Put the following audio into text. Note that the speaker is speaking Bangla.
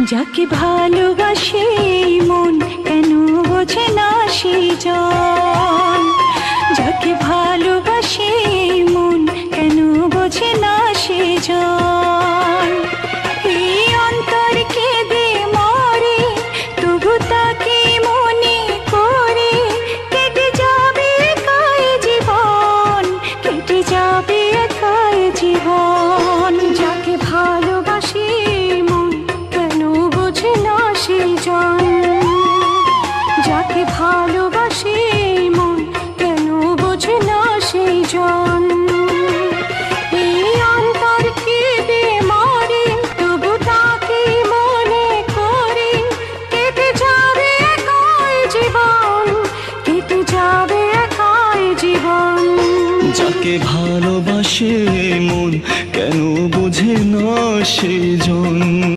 যাকে ভালোবাসে মন কেন বোঝে না সেই জন। যাকে ভালোবাসে মন কেন বোঝে না সেই জন। এই অন্তর কেঁদে মরে তবু তাকে মনে করে, কেটে যাবে একাই জীবন, কেটে যাবে একাই জীবন। যাকে ভালোবাসে মন কেন বোঝে না সেই জন। যাকে ভালোবাসে মন কেন বোঝে না সেই জন। এই অন্তর কেঁদে মরে তবু তাকে মনে করে, কেটে যাবে একাই জীবন, কেটে যাবে একাই জীবন। যাকে ভালোবাসে মন কেন বোঝে না সেই জন।